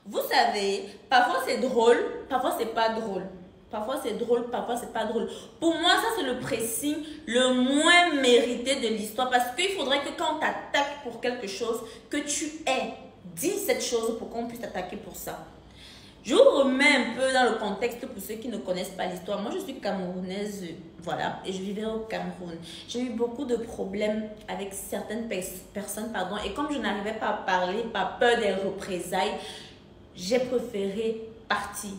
Vous savez, parfois c'est drôle, parfois c'est pas drôle. Parfois c'est drôle, parfois c'est pas drôle. Pour moi, ça c'est le pressing le moins mérité de l'histoire. Parce qu'il faudrait que quand on t'attaque pour quelque chose, que tu aies dit cette chose pour qu'on puisse t'attaquer pour ça. Je vous remets un peu dans le contexte pour ceux qui ne connaissent pas l'histoire. Moi, je suis camerounaise, voilà, et je vivais au Cameroun. J'ai eu beaucoup de problèmes avec certaines personnes, pardon, et comme je n'arrivais pas à parler, par peur des représailles, j'ai préféré partir.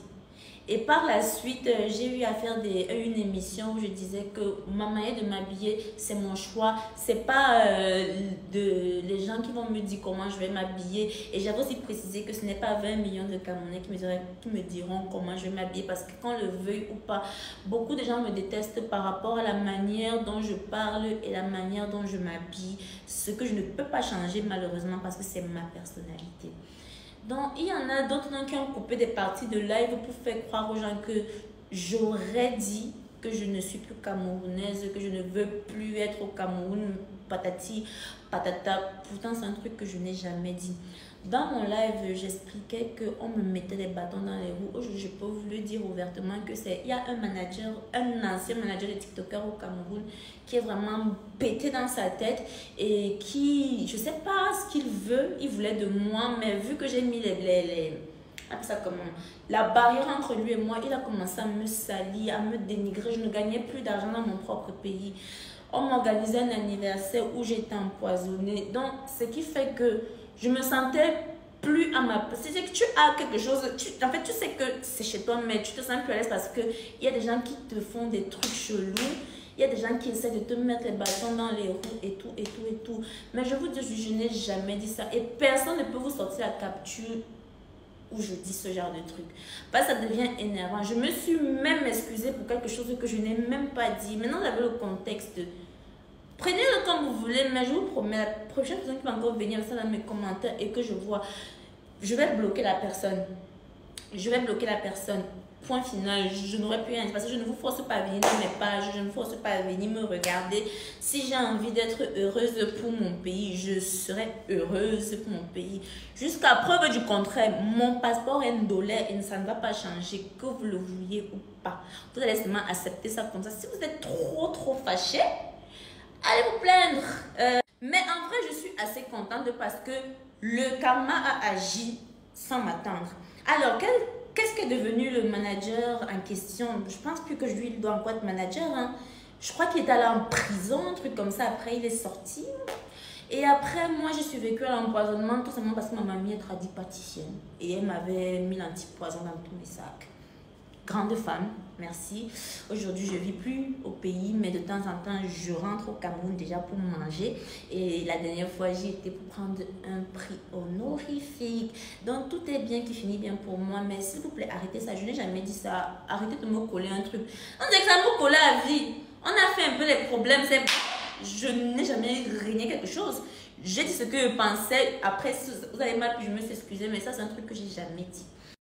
Et par la suite, j'ai eu à faire une émission où je disais que ma manière de m'habiller, c'est mon choix. C'est pas les gens qui vont me dire comment je vais m'habiller. Et j'avais aussi précisé que ce n'est pas 20 millions de Camerounais qui me diront comment je vais m'habiller. Parce que qu'on le veuille ou pas, beaucoup de gens me détestent par rapport à la manière dont je parle et la manière dont je m'habille. Ce que je ne peux pas changer malheureusement parce que c'est ma personnalité. Donc, il y en a d'autres qui ont coupé des parties de live pour faire croire aux gens que j'aurais dit que je ne suis plus camerounaise, que je ne veux plus être au Cameroun, patati, patata. Pourtant, c'est un truc que je n'ai jamais dit. Dans mon live, j'expliquais qu'on me mettait des bâtons dans les roues. Aujourd'hui, je peux vous le dire ouvertement que il y a un manager, un ancien manager de TikToker au Cameroun qui est vraiment pété dans sa tête et qui, je sais pas ce qu'il veut, il voulait de moi, mais vu que j'ai mis ça comment, la barrière entre lui et moi, il a commencé à me salir, à me dénigrer. Je ne gagnais plus d'argent dans mon propre pays. On m'organisait un anniversaire où j'étais empoisonnée. Donc, ce qui fait que je me sentais plus à ma place. C'est que tu as quelque chose, en fait, tu sais que c'est chez toi, mais tu te sens plus à l'aise parce qu'il y a des gens qui te font des trucs chelous. Il y a des gens qui essaient de te mettre les bâtons dans les roues et tout, et tout, et tout. Mais je vous dis, je n'ai jamais dit ça. Et personne ne peut vous sortir la capture où je dis ce genre de truc. Parce que ça devient énervant. Je me suis même excusée pour quelque chose que je n'ai même pas dit. Maintenant, vous avez le contexte. Prenez-le comme vous voulez, mais je vous promets, la prochaine personne qui va encore venir avec ça dans mes commentaires et que je vois, je vais bloquer la personne. Je vais bloquer la personne. Point final. Je n'aurais plus rien. Parce que je ne vous force pas à venir dans mes pages. Je ne vous force pas à venir me regarder. Si j'ai envie d'être heureuse pour mon pays, je serai heureuse pour mon pays. Jusqu'à preuve du contraire, mon passeport est $1 et ça ne va pas changer, que vous le vouliez ou pas. Vous allez seulement accepter ça comme ça. Si vous êtes trop fâché, allez vous plaindre. Mais en vrai, je suis assez contente parce que le karma a agi sans m'attendre. Alors, qu'est-ce qu'est devenu le manager en question? Je pense plus que je lui dois encore être manager. Hein. Je crois qu'il est allé en prison, un truc comme ça. Après, il est sorti. Et après, moi, j'ai survécu à l'empoisonnement tout simplement parce que ma mamie est tradipraticienne. Et elle m'avait mis l'antipoison dans tous mes sacs. Grande femme, merci. Aujourd'hui, je ne vis plus au pays, mais de temps en temps, je rentre au Cameroun déjà pour manger. Et la dernière fois, j'y étais pour prendre un prix honorifique. Donc, tout est bien qui finit bien pour moi. Mais s'il vous plaît, arrêtez ça. Je n'ai jamais dit ça. Arrêtez de me coller un truc. On dit que ça me coller à vie. On a fait un peu les problèmes. Je n'ai jamais régné quelque chose. J'ai dit ce que je pensais. Après, si vous avez mal, puis je me suis excusée. Mais ça, c'est un truc que j'ai jamais dit.